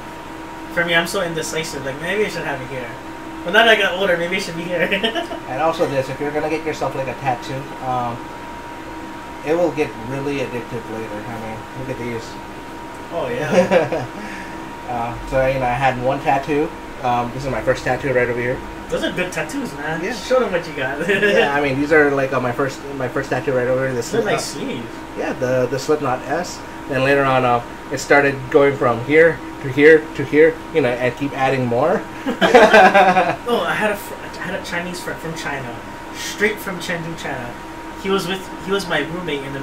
For me, I'm so indecisive. Like, maybe I should have it here. But now that I got older, maybe it should be here. And also this, if you're going to get yourself, like, a tattoo, it will get really addictive later. I mean, look at these. Oh, yeah. So, I had one tattoo. This is my first tattoo right over here. Those are good tattoos, man. Yeah. Show them what you got. Yeah, I mean, these are like my first tattoo right over here. This They're nice sleeves. Yeah, the Slipknot S. Then later on, it started going from here to here to here, and keep adding more. Oh, I had a Chinese friend from China, straight from Chengdu, China. He was my roommate in the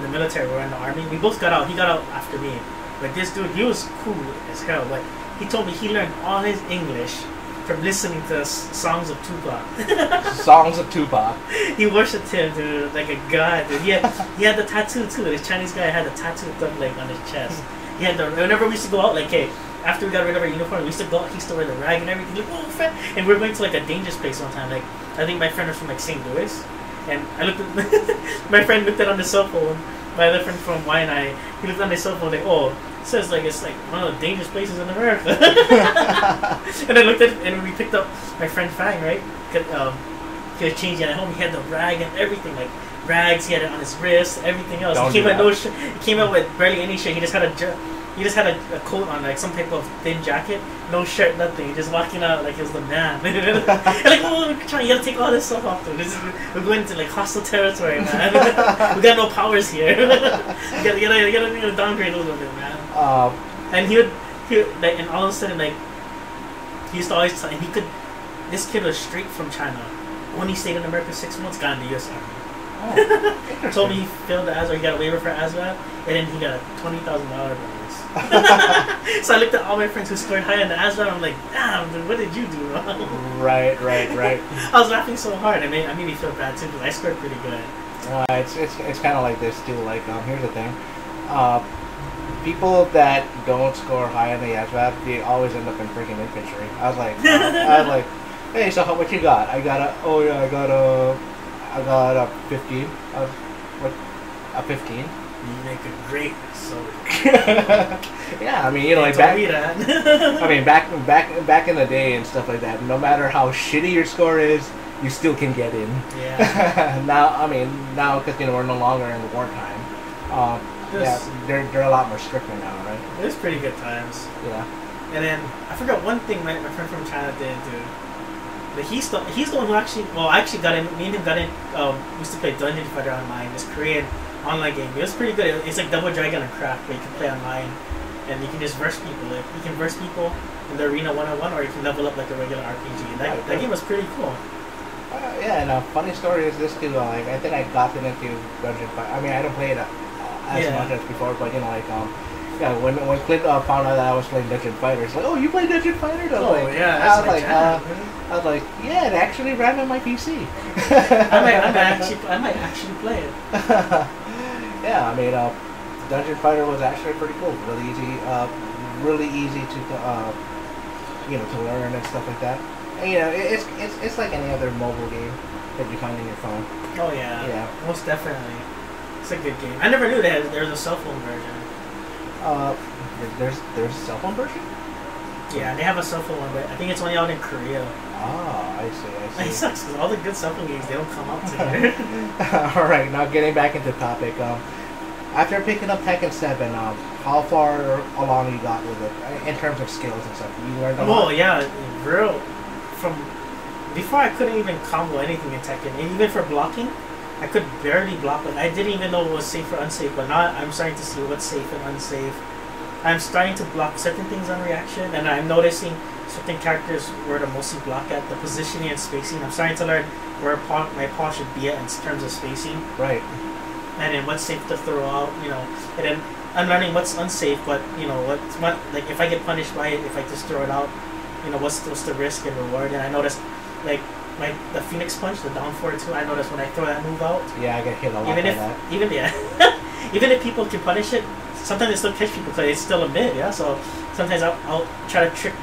military. We were in the army. We both got out. He got out after me. But this dude, he was cool as hell. Like, he told me he learned all his English from listening to songs of Tupac. Songs of Tupac. He worshipped him, dude, like a god. Dude. He had the tattoo too. This Chinese guy had the tattoo done like on his chest. He had whenever we used to go out, like, hey, after we got rid of our uniform, we used to go out. He used to wear the rag and everything. Like, oh, friend. And we were going to like a dangerous place one time. Like, I think my friend was from like St. Louis, and I looked at my friend looked at on the cell phone. My other friend from Waianae, he looked on his cell phone like, oh, it says like it's like one of the dangerous places in America. And I looked at it, and we picked up my friend Fang, right? He was changing at home. He had the rag and everything, like rags. He had it on his wrist, everything else. He came out with barely any shirt. He just had a coat on, like some type of thin jacket, no shirt, nothing. He just walking out like he was the man. And like, oh, you gotta take all this stuff off, dude. We're going into like hostile territory, man. We got no powers here. You gotta downgrade a little bit, man. And he would like, and all of a sudden, like, he used to always tell, and he could. This kid was straight from China. When he stayed in America 6 months, got in the U.S. Army. Oh, told me he failed the ASVAB, he got a waiver for ASVAB, and then he got a $20,000 bonus. So I looked at all my friends who scored high on the ASVAB, and I'm like, damn, dude, what did you do wrong? Right. I was laughing so hard, and I made me feel bad too, because I scored pretty good. It's kind of like this too. Like, here's the thing. People that don't score high on the ASVAB, they always end up in freaking infantry. I was like, hey, so what you got? I got a 15. A 15? You make a great soldier. Yeah, I mean, like back in the day and stuff like that. No matter how shitty your score is, you still can get in. Yeah. now because we're no longer in wartime. They're a lot more stricter now, right? It was pretty good times. Yeah. And then I forgot one thing my friend from China did do. But he's the one who actually got in. Me and him got in. Used to play Dungeon Fighter online. This Korean online game. It was pretty good. It's like Double Dragon and Craft, where you can play online, and you can just verse people. Like, you can verse people in the arena 1-on-1, or you can level up like a regular RPG. And that game was pretty cool. Yeah, and a funny story is this too. Like, I think I got into Dungeon Fighter. I mean, I don't play it as much as before, but when Clint found out that I was playing Dungeon Fighter, he's like, "Oh, you play Dungeon Fighter?" I was like, "Yeah, it actually ran on my PC." I might actually play it. Yeah, I mean, Dungeon Fighter was actually pretty cool. Really easy to to learn and stuff like that. And, it's like any other mobile game that you find in your phone. Oh yeah, most definitely. It's a good game. I never knew that there's a cell phone version. There's a cell phone version? Yeah, they have a cell phone one, but I think it's only out in Korea. Oh, I see. It sucks because all the good supplement games, they don't come out together. All right, now getting back into the topic. After picking up Tekken 7, how far along you got with it in terms of skills and stuff? You learned a lot? Oh yeah, real. From before I couldn't even combo anything in Tekken, and even for blocking, I could barely block. Like I didn't even know what was safe or unsafe. But now I'm starting to see what's safe and unsafe. I'm starting to block certain things on reaction, and I'm noticing certain characters where to mostly block at, the positioning and spacing. I'm starting to learn where my paw should be at in terms of spacing. Right. And then what's safe to throw out, and then I'm learning what's unsafe, but what like if I get punished by it, if I just throw it out, what's the risk and reward. And I noticed like the Phoenix Punch, the down forward too, I noticed when I throw that move out, yeah, I get hit a lot even by if that. even if people can punish it, sometimes they still catch people because it's still a mid, yeah. So sometimes I'll try to trick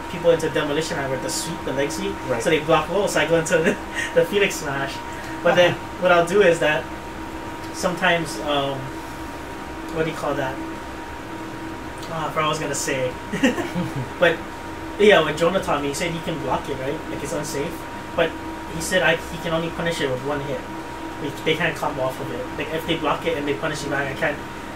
people into demolition with the sweep, the leg sweep, right. so they block low, so I go into the Phoenix Smash. But then what I'll do is that sometimes what do you call that? I forgot what I was gonna say. But yeah, when Jonah taught me, he said he can block it, right? Like it's unsafe. But he said he can only punish it with one hit. They can't combo off of it. Like if they block it and they punish you back,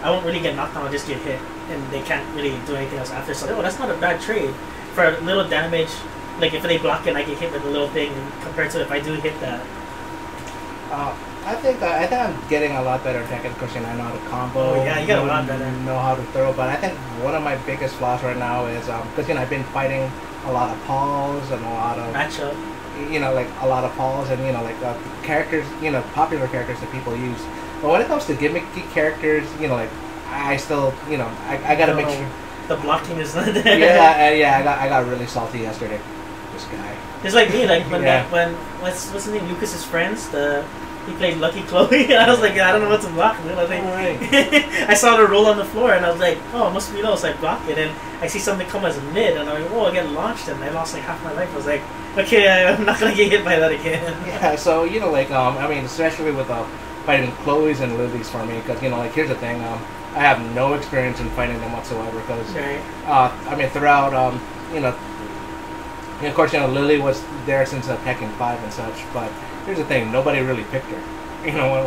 I won't really get knocked down. I'll just get hit, and they can't really do anything else after. So that's not a bad trade for a little damage. Like if they block it, and I get hit with a little thing, compared to if I do hit that. I think I'm getting a lot better at Tekken because I know how to combo. Oh yeah, you got a lot better. Know how to throw, but I think one of my biggest flaws right now is because I've been fighting a lot of Pauls and a lot of matchup. Like a lot of Pauls and like characters, popular characters that people use. But when it comes to gimmicky characters, like I still, I gotta make sure the blocking is not there. Yeah, I got really salty yesterday. This guy. It's like me, like when yeah. when what's his name? Lucas's friends, he played Lucky Chloe, and I was like, I don't know what to block. And I think I saw the roll on the floor, and I was like, oh, it must be low, so I block it, and I see something come as a mid, and I'm like, oh, I get launched, and I lost like half my life. I was like, okay, I'm not gonna get hit by that again. Yeah, so like I mean, especially with fighting Chloe's and Lily's for me, because like here's the thing, I have no experience in fighting them whatsoever, because I mean throughout of course Lily was there since Tekken 5 and such, but here's the thing, nobody really picked her,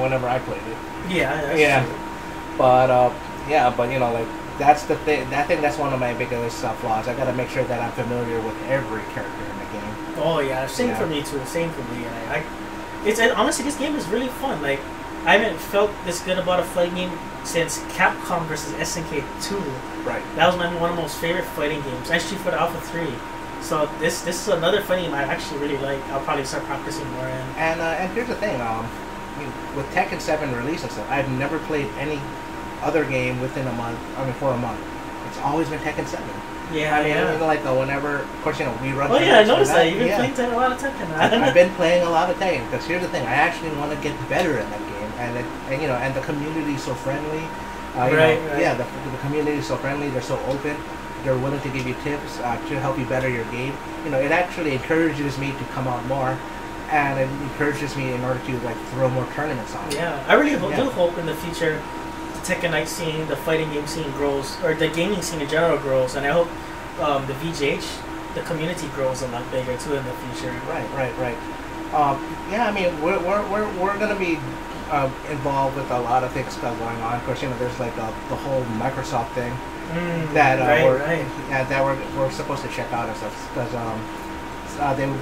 whenever I played it. Yeah. True. But like that's the thing. I think that's one of my biggest flaws. I gotta make sure that I'm familiar with every character in the game. Oh yeah, same for me too. Same for me. And honestly, this game is really fun. Like I haven't felt this good about a fighting game since Capcom versus SNK 2. Right. That was one of my most favorite fighting games, actually for the Alpha 3. So this is another fighting game I actually really like. I'll probably start practicing more in. And here's the thing, with Tekken 7 release and stuff, I've never played any other game within a month. For a month, it's always been Tekken 7. Yeah, like whenever, of course, we run. Oh yeah, I noticed that. You've been playing a lot of Tekken. I've been playing a lot of Tekken because here's the thing, I actually want to get better at that game, and the community is so friendly. Right. Yeah, the community is so friendly. They're so open. They're willing to give you tips to help you better your game. It actually encourages me to come out more, and it encourages me in order to throw more tournaments on. Yeah, I really do hope in the future the Tekken Night scene, the fighting game scene grows, or the gaming scene in general grows, and I hope the VGH, the community grows a lot bigger too in the future. Right. Yeah, I mean we're gonna be involved with a lot of things going on. Of course, there's the whole Microsoft thing. That we're supposed to check out and stuff because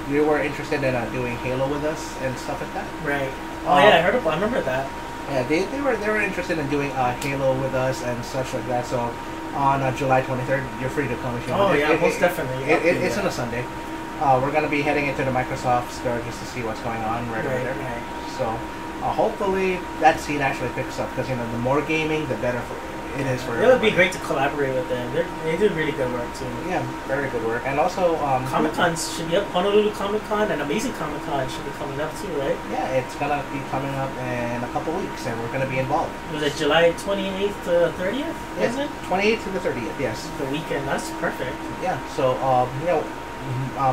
they were interested in doing Halo with us and stuff like that. Right. Oh yeah, I remember that. Yeah, they were interested in doing Halo with us and such like that. So on July 23rd, you're free to come if you want. Most definitely. It's on a Sunday. We're gonna be heading into the Microsoft store just to see what's going on right there. Right. So hopefully that scene actually picks up because the more gaming, the better it is for. It would be great to collaborate with them. They do really good work too. Yeah, very good work. And also Comic Cons should be up. Honolulu Comic Con and Amazing Comic Con should be coming up too, right? Yeah, it's gonna be coming up in a couple weeks, and we're gonna be involved. Was it July 28th to 30th? Yes, wasn't it? 28th to the 30th. Yes. The weekend. That's perfect. Yeah. So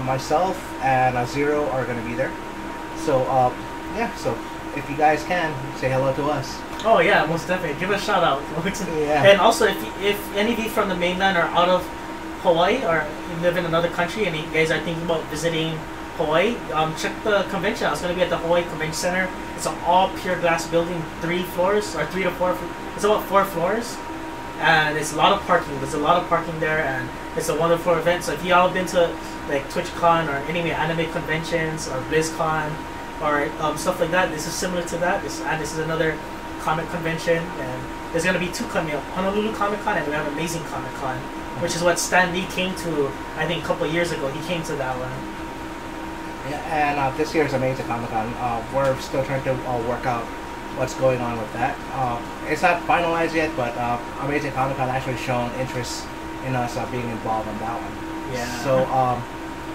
myself and Zero are gonna be there. So So if you guys can say hello to us. Oh yeah, most definitely. Give a shout out. Yeah. And also, if any of you from the mainland are out of Hawaii or you live in another country and you guys are thinking about visiting Hawaii. Check the convention out. It's going to be at the Hawaii Convention Center. It's an all pure glass building, 3 floors, or 3 to 4. It's about 4 floors. And it's a lot of parking. There's a lot of parking there, and it's a wonderful event. So if y'all been to like TwitchCon or any anime conventions or BlizzCon or stuff like that, this is similar to that. This is another comic convention, and there's gonna be 2 coming up: Honolulu Comic Con, and we have Amazing Comic Con, which is what Stan Lee came to. I think a couple of years ago, he came to that one. Yeah, and this year's Amazing Comic Con, we're still trying to work out what's going on with that. It's not finalized yet, but Amazing Comic Con actually shown interest in us being involved in that one. Yeah. So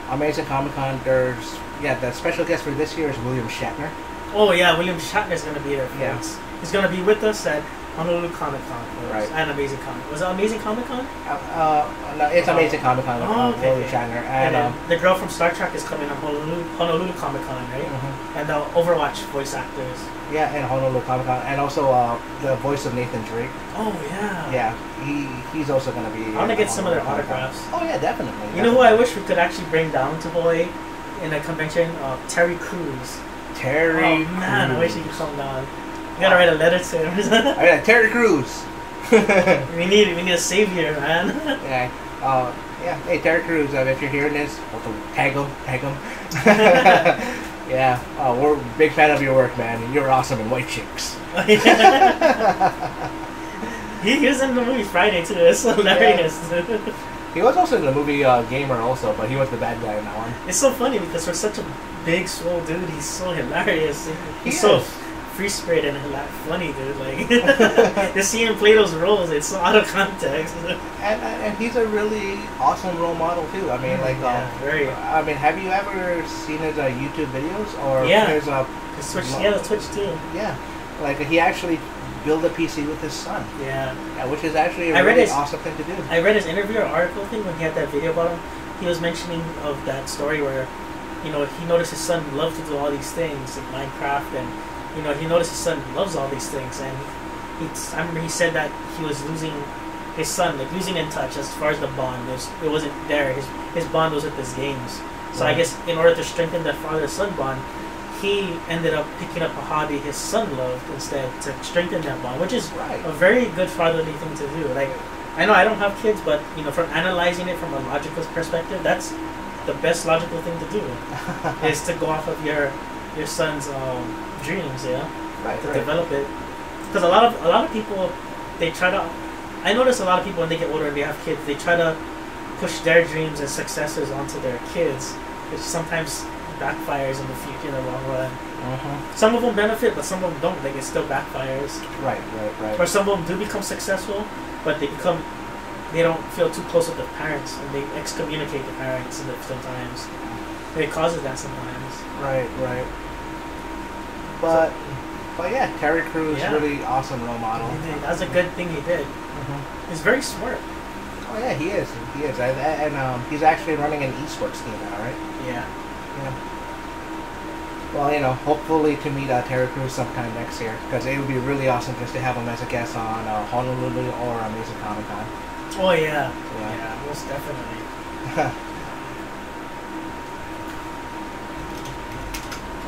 Amazing Comic Con, there's the special guest for this year is William Shatner. Oh yeah, William Shatner's gonna be there. Yeah. He's gonna be with us at Honolulu Comic Con, right? And Amazing Comic. Was it Amazing Comic Con? No, it's Amazing Comic Con with William Okay. Shatner, And the girl from Star Trek is coming on Honolulu Comic Con, right? Mm-hmm. And the Overwatch voice actors. Yeah, and Honolulu Comic Con, and also the voice of Nathan Drake. Oh yeah. Yeah, he's also gonna be. I want to get some of their autographs. Oh yeah, definitely. You know who I wish we could actually bring down to Hawaii in a convention? Terry Crews. Terry. Oh man, I wish he could come down. You gotta write a letter to him. Oh yeah, Terry Crews. we need a savior, man. Yeah. Yeah. Hey, Terry Crews, if you're hearing this, tag him. Yeah. We're a big fan of your work, man. You're awesome in White Chicks. He was in the movie Friday too. It's hilarious. Yeah. He was also in the movie Gamer also, but he was the bad guy in that one. It's so funny because for such a big, swole dude, he's so hilarious. He's so free-spirited and funny, dude. Like, to see him play those roles, it's so out of context. And he's a really awesome role model too. I mean, like, very. I mean, have you ever seen his YouTube videos or his Twitch? Yeah, the Twitch too. Yeah, like he actually build a PC with his son. Yeah, which is actually a really awesome thing to do. I read his interview or article thing when he had that video about him. He was mentioning of that story where, he noticed his son loved to do all these things like Minecraft, and he noticed his son loves all these things, and I remember he said that he was losing his son, like losing in touch as far as the bond. It wasn't there. His bond was with his games. So I guess in order to strengthen that father-son bond, he ended up picking up a hobby his son loved instead to strengthen that bond, which is a very good fatherly thing to do. Like, I know I don't have kids, but from analyzing it from a logical perspective, that's the best logical thing to do is to go off of your son's dreams, to develop it. Because a lot of people, they try to. I notice a lot of people when they get older and they have kids, they try to push their dreams and successes onto their kids, which sometimes backfires in the future in the long run. Some of them benefit, but some of them don't. Like, it still backfires. Right. Or some of them do become successful, but they don't feel too close with the parents, and they excommunicate the parents sometimes. It causes that sometimes. Right. But yeah, Terry Crews, really awesome role model. That's a good thing he did. He's very smart. Oh yeah, he is, and he's actually running an esports team now, right? Yeah. Well, hopefully to meet Terry Crews sometime next year, because it would be really awesome just to have him as a guest on Honolulu or Amazing Comic Con. Oh yeah, most definitely.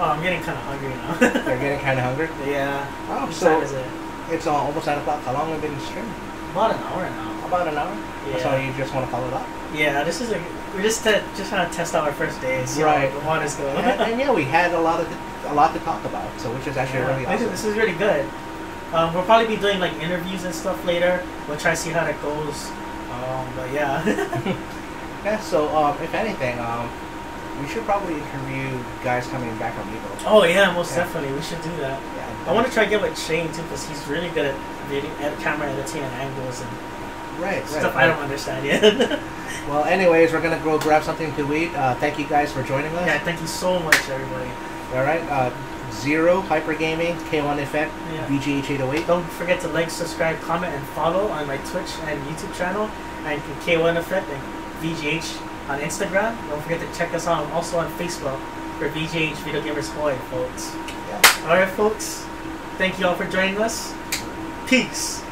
Oh, I'm getting kind of hungry now. You're getting kind of hungry? Yeah. Oh, what so time is it? It's almost 9 o'clock. How long have you been streaming? About an hour now. About an hour? Yeah. So you just want to follow it up? Yeah, this is we're just trying to test out our first day. See how the water's going. and we had a lot to talk about, so which is actually really awesome. This is really good. We'll probably be doing like interviews and stuff later. We'll try to see how that goes. But yeah. Yeah. So if anything, we should probably interview guys coming back on Evo. Oh yeah, most definitely. We should do that. Yeah. I want to try to get with Shane too, because he's really good at camera editing and angles and stuff I don't understand yet. Well, anyways, we're gonna go grab something to eat. Thank you guys for joining us. Yeah, thank you so much, everybody. All right, ZeroHyperGaming, K1 Effect, VGH 808. Don't forget to like, subscribe, comment, and follow on my Twitch and YouTube channel, and K1 Effect and VGH on Instagram. Don't forget to check us out also on Facebook for VGH Video Gamers Hawaii, folks. Yeah. All right, folks. Thank you all for joining us. Peace.